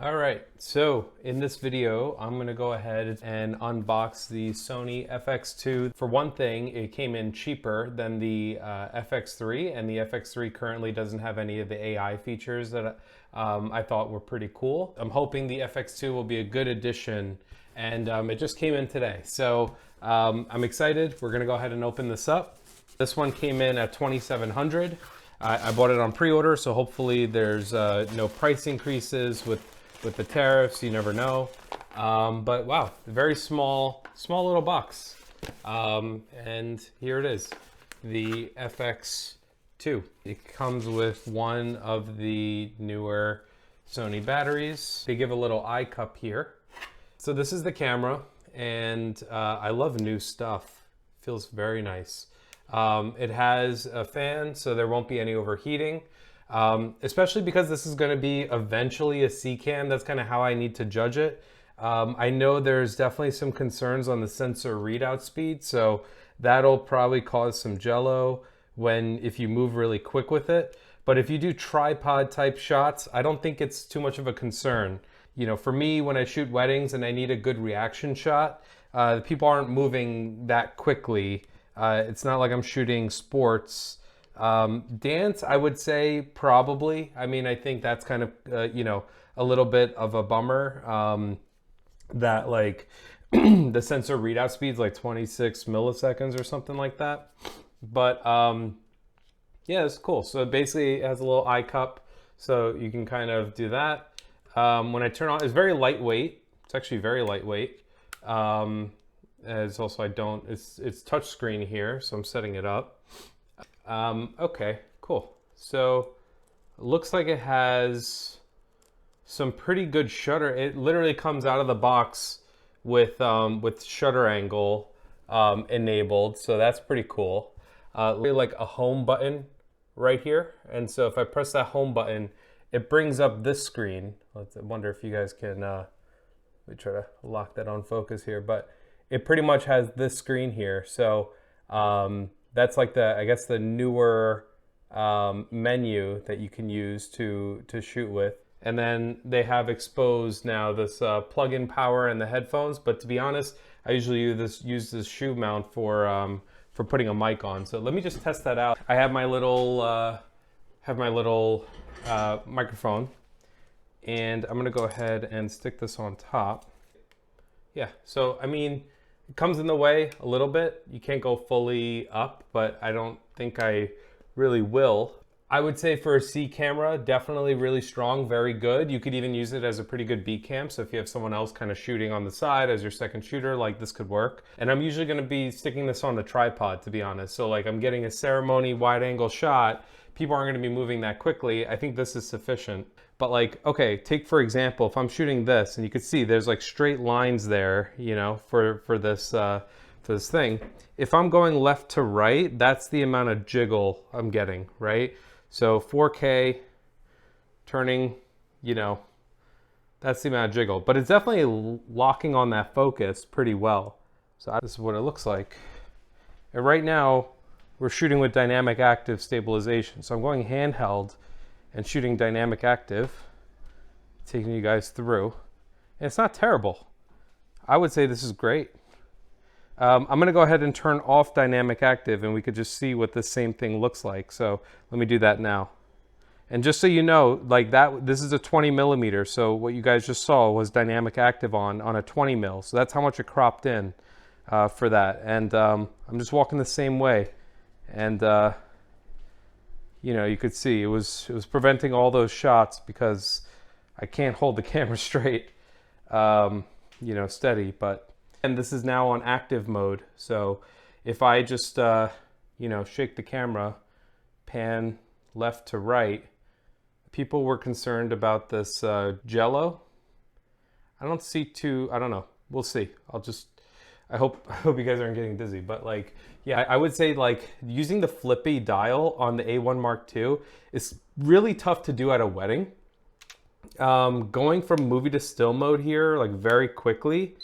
All right, so in this video, I'm gonna go ahead and unbox the Sony FX2. For one thing, it came in cheaper than the FX3, and the FX3 currently doesn't have any of the AI features that I thought were pretty cool. I'm hoping the FX2 will be a good addition, and it just came in today. So I'm excited. We're gonna go ahead and open this up. This one came in at $2,700. I bought it on pre-order, so hopefully there's no price increases with the tariffs. You never know. But wow, very small little box. And here it is, the FX2. It comes with one of the newer Sony batteries. They give a little eye cup here. So this is the camera, and I love new stuff. Feels very nice. It has a fan, so there won't be any overheating. Especially because this is going to be eventually a C cam. That's kind of how I need to judge it. I know there's definitely some concerns on the sensor readout speed, so that'll probably cause some jello if you move really quick with it. But if you do tripod type shots, I don't think it's too much of a concern. You know, for me, when I shoot weddings and I need a good reaction shot, people aren't moving that quickly. It's not like I'm shooting sports. Dance, I would say probably. I mean, I think that's kind of, a little bit of a bummer that like the sensor readout speed's like 26 milliseconds or something like that. But yeah, it's cool. So basically it has a little eye cup, so you can kind of do that. When I turn on, it's very lightweight. It's actually very lightweight. It's also, it's touch screen here, so I'm setting it up. Okay, cool. So it looks like it has some pretty good shutter. It literally comes out of the box with shutter angle enabled, so that's pretty cool. Really like a home button right here, and so if I press that home button, it brings up this screen. I wonder if you guys can. Let me try to lock that on focus here, but it pretty much has this screen here. So that's like the newer menu that you can use to shoot with. And then they have exposed now this plug-in power and the headphones. But to be honest, I usually use this shoe mount for putting a mic on. So let me just test that out. I have my little microphone, and I'm gonna go ahead and stick this on top. Yeah. So I mean, it comes in the way a little bit. You can't go fully up, but I don't think I really will. I would say for a C camera, definitely really strong, very good. You could even use it as a pretty good B cam. So if you have someone else kind of shooting on the side as your second shooter, like this could work. And I'm usually gonna be sticking this on the tripod, to be honest. So like I'm getting a ceremony wide angle shot. People aren't gonna be moving that quickly. I think this is sufficient. But like, okay, take for example, if I'm shooting this, and you can see there's like straight lines there, you know, for this thing. If I'm going left to right, that's the amount of jiggle I'm getting, right? So 4K turning, you know, that's the amount of jiggle. But it's definitely locking on that focus pretty well. So this is what it looks like. And right now, we're shooting with dynamic active stabilization. So I'm going handheld and shooting dynamic active, taking you guys through. And it's not terrible. I would say this is great. I'm gonna go ahead and turn off dynamic active, and we could just see what this same thing looks like. So let me do that now. And just so you know, like that, this is a 20 millimeter. So what you guys just saw was dynamic active on a 20 mil. So that's how much it cropped in for that. And I'm just walking the same way. And you know, you could see it was preventing all those shots because I can't hold the camera straight, you know, steady. And this is now on active mode. So if I just, you know, shake the camera, pan left to right, people were concerned about this jello. I don't know. We'll see. I hope you guys aren't getting dizzy, but like, yeah, I would say like using the flippy dial on the A1 Mark II is really tough to do at a wedding. Going from movie to still mode here, like very quickly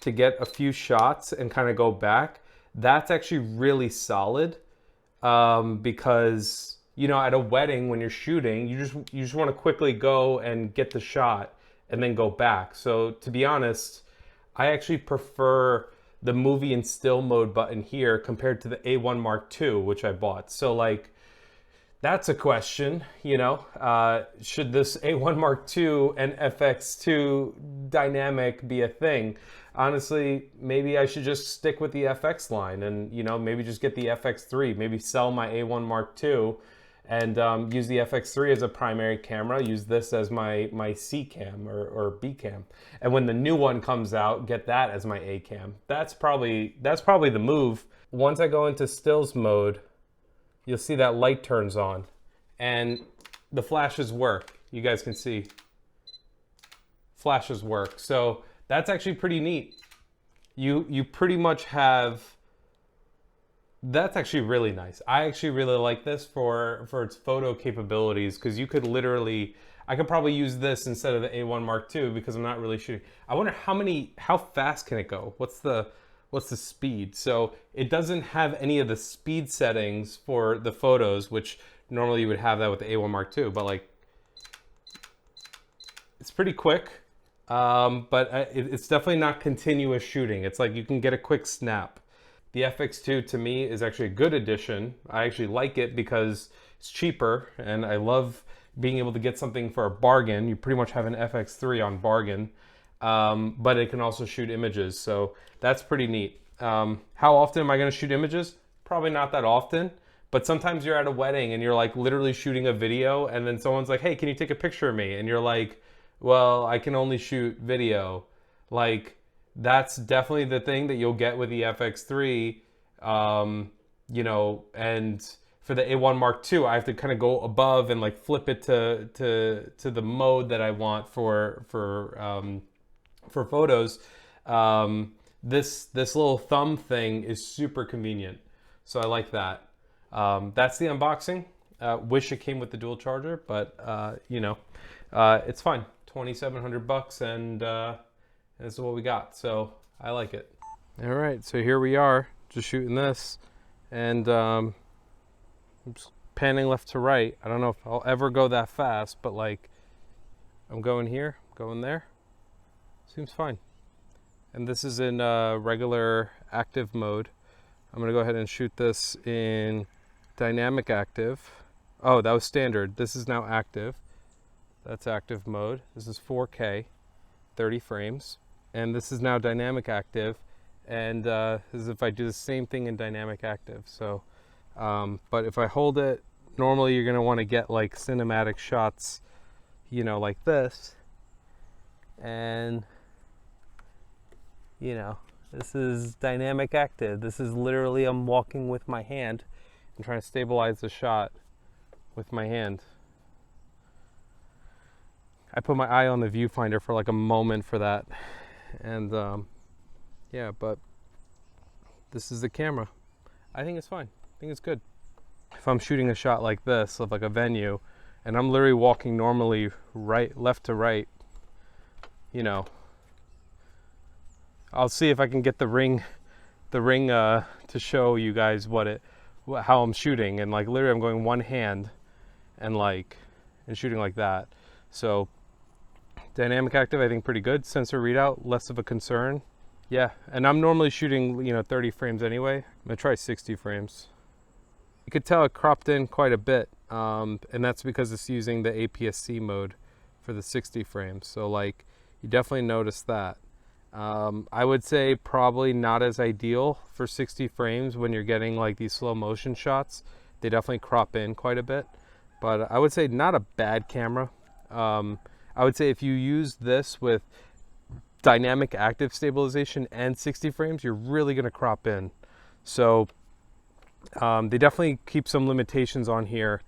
to get a few shots and kind of go back, that's actually really solid. Because, you know, at a wedding when you're shooting, you just want to quickly go and get the shot and then go back. So to be honest, I actually prefer the movie and still mode button here compared to the A1 Mark II, which I bought. So like, that's a question, you know, should this A1 Mark II and FX2 dynamic be a thing? Honestly, maybe I should just stick with the FX line and, you know, maybe just get the FX3, maybe sell my A1 Mark II and use the FX3 as a primary camera, use this as my C cam or B cam. And when the new one comes out, get that as my A cam. That's probably the move. Once I go into stills mode, you'll see that light turns on and the flashes work. You guys can see flashes work. So that's actually pretty neat. You pretty much have, that's actually really nice. I actually really like this for its photo capabilities, because you could literally, I could probably use this instead of the A1 Mark II because I'm not really shooting. I wonder how fast can it go? What's the speed? So it doesn't have any of the speed settings for the photos, which normally you would have that with the A1 Mark II, but like, it's pretty quick, but it's definitely not continuous shooting. It's like you can get a quick snap. The FX2 to me is actually a good addition. I actually like it because it's cheaper and I love being able to get something for a bargain. You pretty much have an FX3 on bargain, but it can also shoot images. So that's pretty neat. How often am I gonna shoot images? Probably not that often, but sometimes you're at a wedding and you're like literally shooting a video and then someone's like, hey, can you take a picture of me? And you're like, well, I can only shoot video. Like, that's definitely the thing that you'll get with the FX3, you know, and for the A1 Mark II, I have to kind of go above and like flip it to the mode that I want for photos. This little thumb thing is super convenient, so I like that. That's the unboxing. Wish it came with the dual charger, but you know, it's fine. $2,700 and this is what we got, so I like it. All right, so here we are, just shooting this, and I'm just panning left to right. I don't know if I'll ever go that fast, but like, I'm going here, going there. Seems fine. And this is in regular active mode. I'm gonna go ahead and shoot this in dynamic active. Oh, that was standard. This is now active. That's active mode. This is 4K, 30 frames. And this is now dynamic active. And this is if I do the same thing in dynamic active. So, but if I hold it, normally you're gonna wanna get like cinematic shots, you know, like this. And, you know, this is dynamic active. This is literally, I'm walking with my hand and trying to stabilize the shot with my hand. I put my eye on the viewfinder for like a moment for that. And yeah, but this is the camera. I think it's fine. I think it's good. If I'm shooting a shot like this of like a venue and I'm literally walking normally left to right, you know, I'll see if I can get the ring to show you guys how I'm shooting, and like literally I'm going one hand and shooting like that. So dynamic active, I think pretty good. Sensor readout, less of a concern. Yeah, and I'm normally shooting, you know, 30 frames anyway. I'm gonna try 60 frames. You could tell it cropped in quite a bit, and that's because it's using the APS-C mode for the 60 frames. So like, you definitely notice that. I would say probably not as ideal for 60 frames when you're getting like these slow motion shots. They definitely crop in quite a bit, but I would say not a bad camera. I would say if you use this with dynamic active stabilization and 60 frames, you're really gonna crop in. So they definitely keep some limitations on here,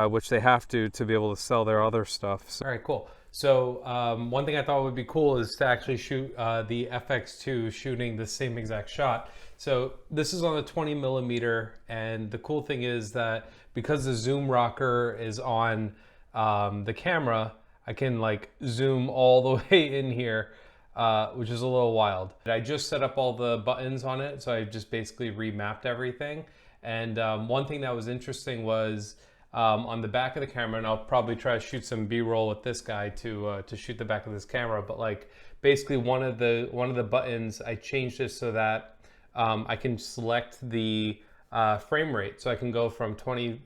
which they have to be able to sell their other stuff. So. All right, cool. So one thing I thought would be cool is to actually shoot the FX2 shooting the same exact shot. So this is on a 20 millimeter, and the cool thing is that because the zoom rocker is on the camera, I can like zoom all the way in here, which is a little wild. I just set up all the buttons on it, so I just basically remapped everything. And one thing that was interesting was on the back of the camera, and I'll probably try to shoot some B-roll with this guy to shoot the back of this camera. But like basically one of the buttons, I changed it so that I can select the frame rate. So I can go from 20,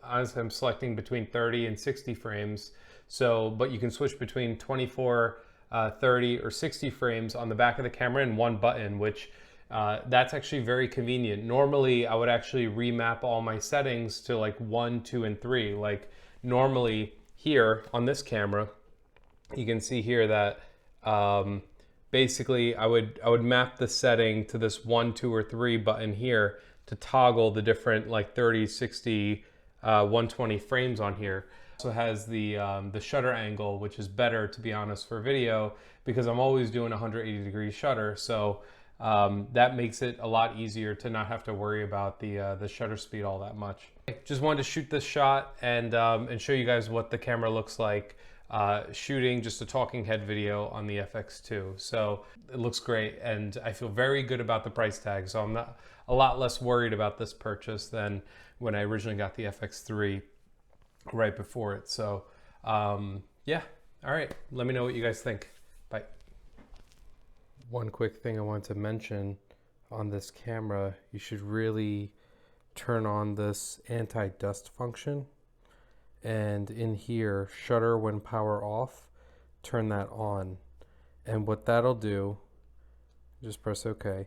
honestly I'm selecting between 30 and 60 frames. So, but you can switch between 24, 30 or 60 frames on the back of the camera in one button, which that's actually very convenient. Normally I would actually remap all my settings to like 1, 2, and 3. Like normally here on this camera, you can see here that basically I would map the setting to this 1, 2, or 3 button here to toggle the different like 30, 60, 120 frames on here. Also has the shutter angle, which is better, to be honest, for video, because I'm always doing 180-degree shutter. So that makes it a lot easier to not have to worry about the shutter speed all that much. Just wanted to shoot this shot and show you guys what the camera looks like shooting just a talking head video on the FX2. So it looks great, and I feel very good about the price tag. So I'm not a lot less worried about this purchase than when I originally got the FX3 right before it. So yeah, all right, let me know what you guys think. Bye. One quick thing I want to mention on this camera, you should really turn on this anti-dust function, and in here, shutter when power off, turn that on. And what that'll do, just press OK,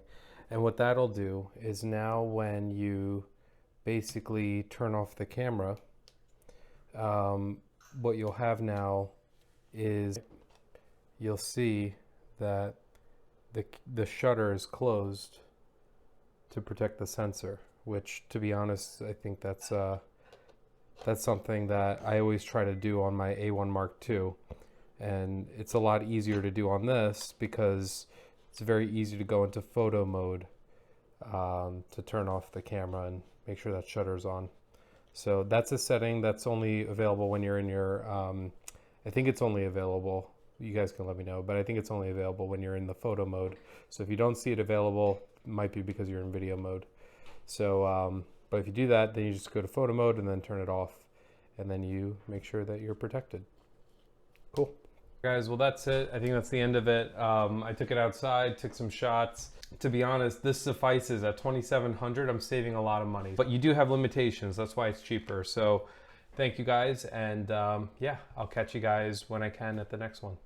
and what that'll do is now when you basically turn off the camera, what you'll have now is you'll see that the shutter is closed to protect the sensor, which, to be honest, I think that's something that I always try to do on my A1 Mark II, and it's a lot easier to do on this because it's very easy to go into photo mode to turn off the camera and make sure that shutter's on. So that's a setting that's only available when you're in your, I think it's only available, you guys can let me know, but I think it's only available when you're in the photo mode. So if you don't see it available, it might be because you're in video mode. So, but if you do that, then you just go to photo mode and then turn it off, and then you make sure that you're protected. Cool. Guys, well, that's it. I think that's the end of it. I took it outside, took some shots. To be honest, this suffices. At $2,700, I'm saving a lot of money. But you do have limitations. That's why it's cheaper. So thank you guys. And yeah, I'll catch you guys when I can at the next one.